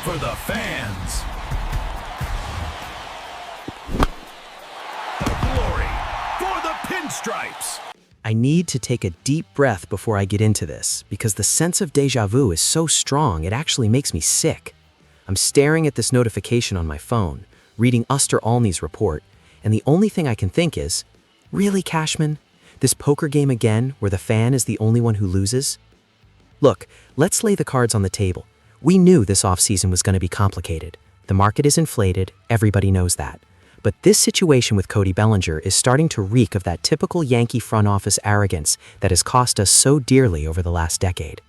for the fans. The glory for the pinstripes. I need to take a deep breath before I get into this, because the sense of déjà vu is so strong it actually makes me sick. I'm staring at this notification on my phone, reading Uster Olney's report, and the only thing I can think is, really, Cashman? This poker game again, where the fan is the only one who loses? Look, let's lay the cards on the table. We knew this offseason was going to be complicated. The market is inflated, everybody knows that. But this situation with Cody Bellinger is starting to reek of that typical Yankee front office arrogance that has cost us so dearly over the last decade.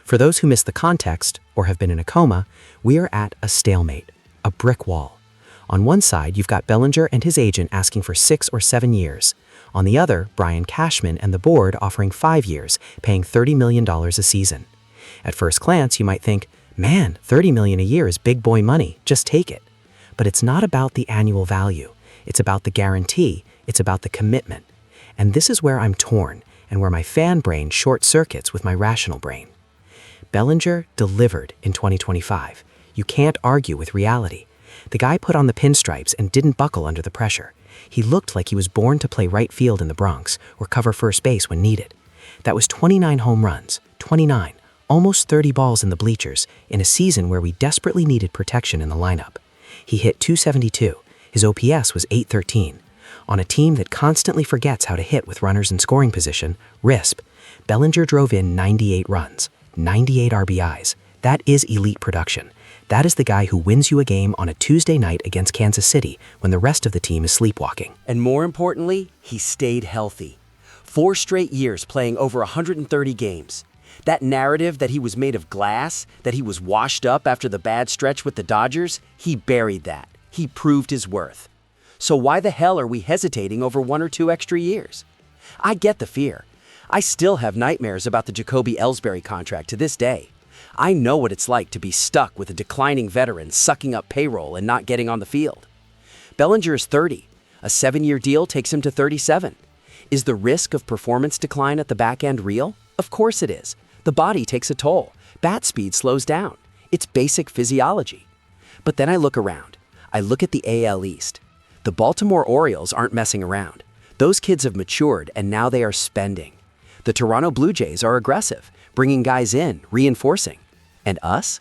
For those who missed the context, or have been in a coma, we are at a stalemate, a brick wall. On one side, you've got Bellinger and his agent asking for 6 or 7 years. On the other, Brian Cashman and the board offering 5 years, paying $30 million a season. At first glance, you might think, man, $30 million a year is big boy money, just take it. But it's not about the annual value. It's about the guarantee. It's about the commitment. And this is where I'm torn, and where my fan brain short circuits with my rational brain. Bellinger delivered in 2025. You can't argue with reality. The guy put on the pinstripes and didn't buckle under the pressure. He looked like he was born to play right field in the Bronx or cover first base when needed. That was 29 home runs, 29, almost 30 balls in the bleachers, in a season where we desperately needed protection in the lineup. He hit .272. His OPS was .813. On a team that constantly forgets how to hit with runners in scoring position, RISP, Bellinger drove in 98 runs, 98 RBIs. That is elite production. That is the guy who wins you a game on a Tuesday night against Kansas City when the rest of the team is sleepwalking. And more importantly, he stayed healthy. 4 straight years playing over 130 games. That narrative that he was made of glass, that he was washed up after the bad stretch with the Dodgers, he buried that. He proved his worth. So why the hell are we hesitating over 1 or 2 extra years? I get the fear. I still have nightmares about the Jacoby Ellsbury contract to this day. I know what it's like to be stuck with a declining veteran sucking up payroll and not getting on the field. Bellinger is 30. A 7-year deal takes him to 37. Is the risk of performance decline at the back end real? Of course it is. The body takes a toll. Bat speed slows down. It's basic physiology. But then I look around. I look at the AL East. The Baltimore Orioles aren't messing around. Those kids have matured and now they are spending. The Toronto Blue Jays are aggressive, bringing guys in, reinforcing. And us?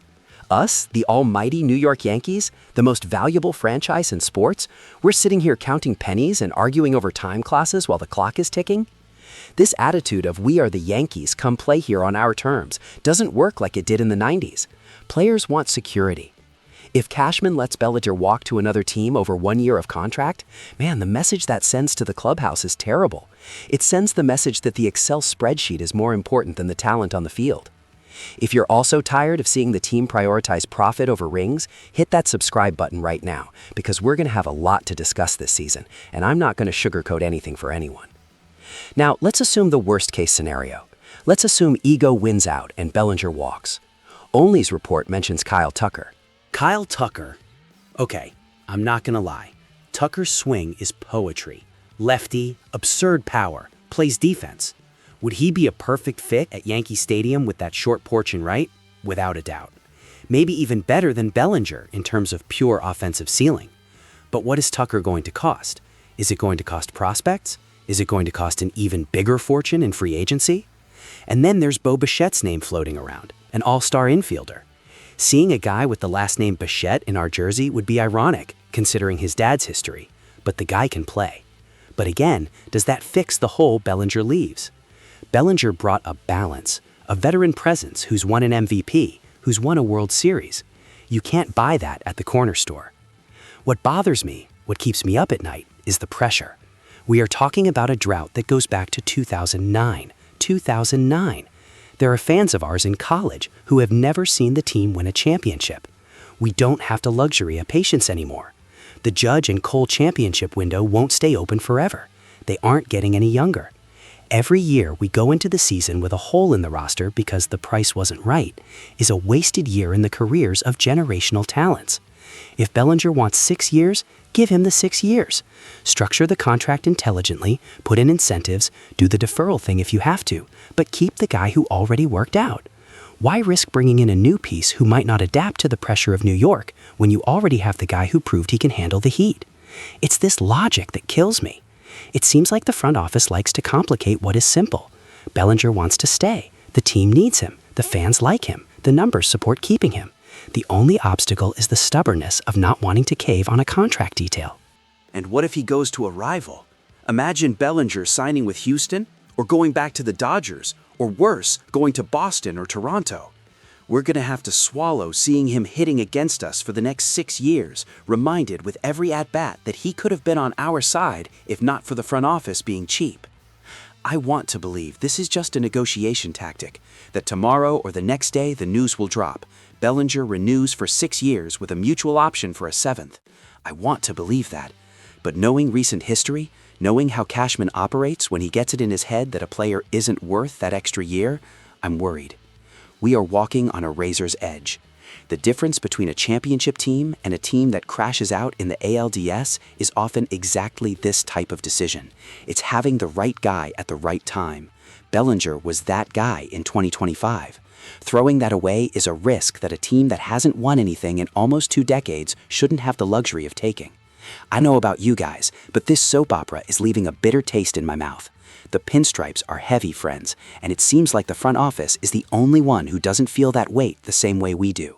Us, the almighty New York Yankees, the most valuable franchise in sports, we're sitting here counting pennies and arguing over time classes while the clock is ticking? This attitude of we are the Yankees, come play here on our terms, doesn't work like it did in the 90s. Players want security. If Cashman lets Bellinger walk to another team over 1 year of contract, man, the message that sends to the clubhouse is terrible. It sends the message that the Excel spreadsheet is more important than the talent on the field. If you're also tired of seeing the team prioritize profit over rings, hit that subscribe button right now, because we're going to have a lot to discuss this season, and I'm not going to sugarcoat anything for anyone. Now, let's assume the worst-case scenario. Let's assume ego wins out and Bellinger walks. Olney's report mentions Kyle Tucker. Kyle Tucker. Okay, I'm not gonna lie. Tucker's swing is poetry. Lefty, absurd power, plays defense. Would he be a perfect fit at Yankee Stadium with that short porch and right? Without a doubt. Maybe even better than Bellinger in terms of pure offensive ceiling. But what is Tucker going to cost? Is it going to cost prospects? Is it going to cost an even bigger fortune in free agency? And then there's Bo Bichette's name floating around, an all-star infielder. Seeing a guy with the last name Bichette in our jersey would be ironic, considering his dad's history, but the guy can play. But again, does that fix the hole Bellinger leaves? Bellinger brought a balance, a veteran presence who's won an MVP, who's won a World Series. You can't buy that at the corner store. What bothers me, what keeps me up at night, is the pressure. We are talking about a drought that goes back to 2009. 2009. There are fans of ours in college who have never seen the team win a championship. We don't have to luxury of patience anymore. The Judge and Cole championship window won't stay open forever. They aren't getting any younger. Every year we go into the season with a hole in the roster because the price wasn't right is a wasted year in the careers of generational talents. If Bellinger wants 6 years, give him the 6 years. Structure the contract intelligently, put in incentives, do the deferral thing if you have to, but keep the guy who already worked out. Why risk bringing in a new piece who might not adapt to the pressure of New York when you already have the guy who proved he can handle the heat? It's this logic that kills me. It seems like the front office likes to complicate what is simple. Bellinger wants to stay. The team needs him. The fans like him. The numbers support keeping him. The only obstacle is the stubbornness of not wanting to cave on a contract detail. And what if he goes to a rival? Imagine Bellinger signing with Houston, or going back to the Dodgers, or worse, going to Boston or Toronto. We're going to have to swallow seeing him hitting against us for the next 6 years, reminded with every at-bat that he could have been on our side if not for the front office being cheap. I want to believe this is just a negotiation tactic, that tomorrow or the next day the news will drop. Bellinger renews for 6 years with a mutual option for a 7th. I want to believe that. But knowing recent history, knowing how Cashman operates when he gets it in his head that a player isn't worth that extra year, I'm worried. We are walking on a razor's edge. The difference between a championship team and a team that crashes out in the ALDS is often exactly this type of decision. It's having the right guy at the right time. Bellinger was that guy in 2025. Throwing that away is a risk that a team that hasn't won anything in almost 2 decades shouldn't have the luxury of taking. I know about you guys, but this soap opera is leaving a bitter taste in my mouth. The pinstripes are heavy, friends, and it seems like the front office is the only one who doesn't feel that weight the same way we do.